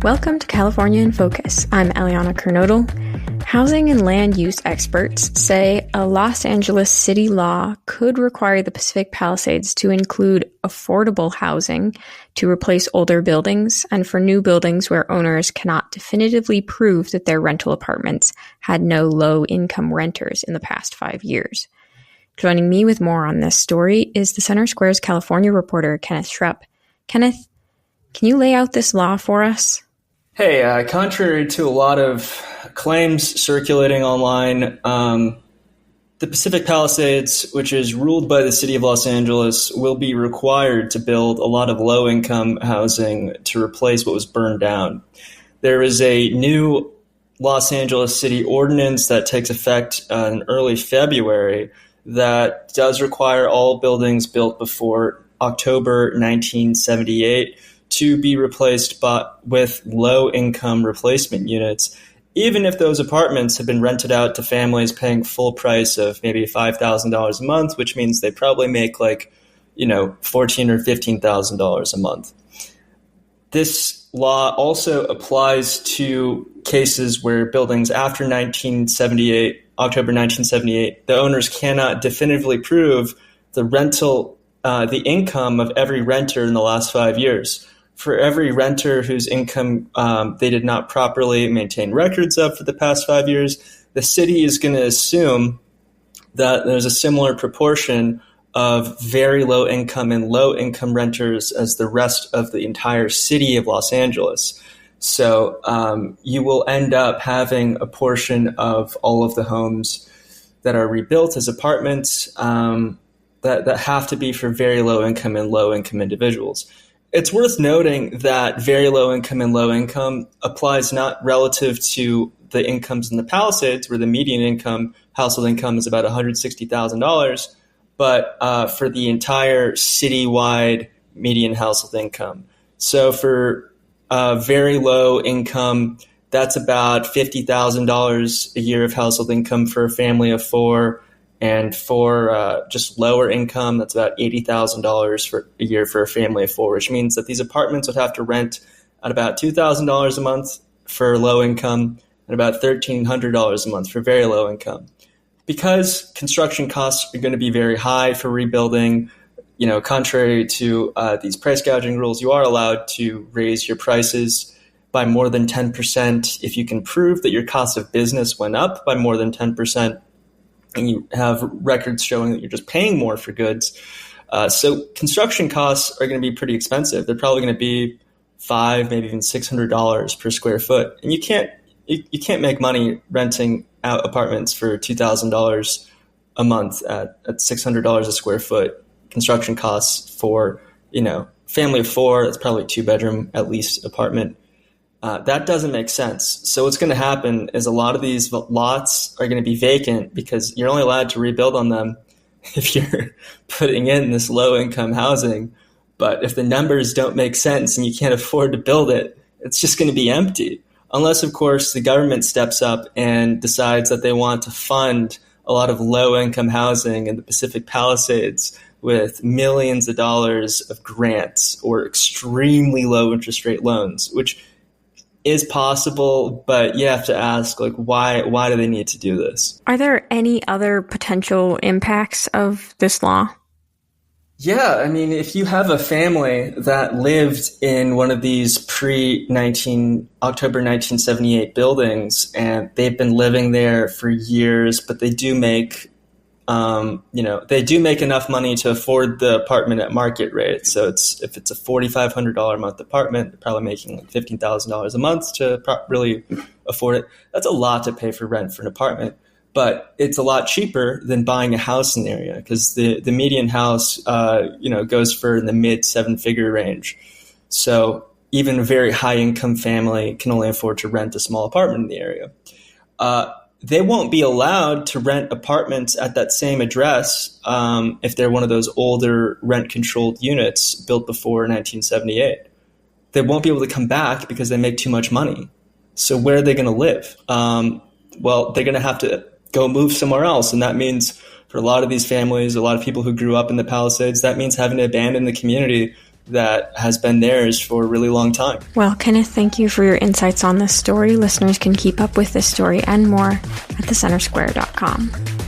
Welcome to California in Focus. I'm Eliana Kernodle. Housing and land use experts say a Los Angeles city law could require the Pacific Palisades to include affordable housing to replace older buildings and for new buildings where owners cannot definitively prove that their rental apartments had no low-income renters in the past 5 years. Joining me with more on this story is the Center Square's California reporter, Kenneth Schrupp. Kenneth, can you lay out this law for us? Hey, contrary to a lot of claims circulating online, the Pacific Palisades, which is ruled by the city of Los Angeles, will be required to build a lot of low-income housing to replace what was burned down. There is a new Los Angeles city ordinance that takes effect in early February that does require all buildings built before October 1978 to be replaced with low-income replacement units, even if those apartments have been rented out to families paying full price of maybe $5,000 a month, which means they probably make $14,000 or $15,000 a month. This law also applies to cases where buildings after October 1978, the owners cannot definitively prove the income of every renter in the last 5 years. For every renter whose income they did not properly maintain records of for the past 5 years, the city is going to assume that there's a similar proportion of very low income and low income renters as the rest of the entire city of Los Angeles. So you will end up having a portion of all of the homes that are rebuilt as apartments that have to be for very low income and low income individuals. It's worth noting that very low income and low income applies not relative to the incomes in the Palisades, where the median household income is about $160,000, but for the entire citywide median household income. So for very low income, that's about $50,000 a year of household income for a family of four. And for just lower income, that's about $80,000 for a year for a family of four, which means that these apartments would have to rent at about $2,000 a month for low income and about $1,300 a month for very low income. Because construction costs are going to be very high for rebuilding, contrary to these price gouging rules, you are allowed to raise your prices by more than 10% if you can prove that your cost of business went up by more than 10%. And you have records showing that you're just paying more for goods. So construction costs are going to be pretty expensive. They're probably going to be $500, maybe even $600 per square foot. And you can't make money renting out apartments for $2,000 a month at $600 a square foot. Construction costs for, family of four, that's probably a 2-bedroom at least apartment. That doesn't make sense. So what's going to happen is a lot of these lots are going to be vacant because you're only allowed to rebuild on them if you're putting in this low-income housing. But if the numbers don't make sense and you can't afford to build it, it's just going to be empty. Unless, of course, the government steps up and decides that they want to fund a lot of low-income housing in the Pacific Palisades with millions of dollars of grants or extremely low interest rate loans, which is possible, but you have to ask, why do they need to do this? Are there any other potential impacts of this law? Yeah, I mean, if you have a family that lived in one of these October 1978 buildings and they've been living there for years, but they do make enough money to afford the apartment at market rate. So if it's a $4,500 a month apartment, they're probably making $15,000 a month to really afford it. That's a lot to pay for rent for an apartment, but it's a lot cheaper than buying a house in the area because the median house, goes for in the mid 7-figure range. So even a very high income family can only afford to rent a small apartment in the area. They won't be allowed to rent apartments at that same address if they're one of those older rent-controlled units built before 1978. They won't be able to come back because they make too much money. So where are they going to live? Well, they're going to have to go move somewhere else. And that means for a lot of these families, a lot of people who grew up in the Palisades, that means having to abandon the community that has been theirs for a really long time. Well, Kenneth, thank you for your insights on this story. Listeners can keep up with this story and more at thecentersquare.com.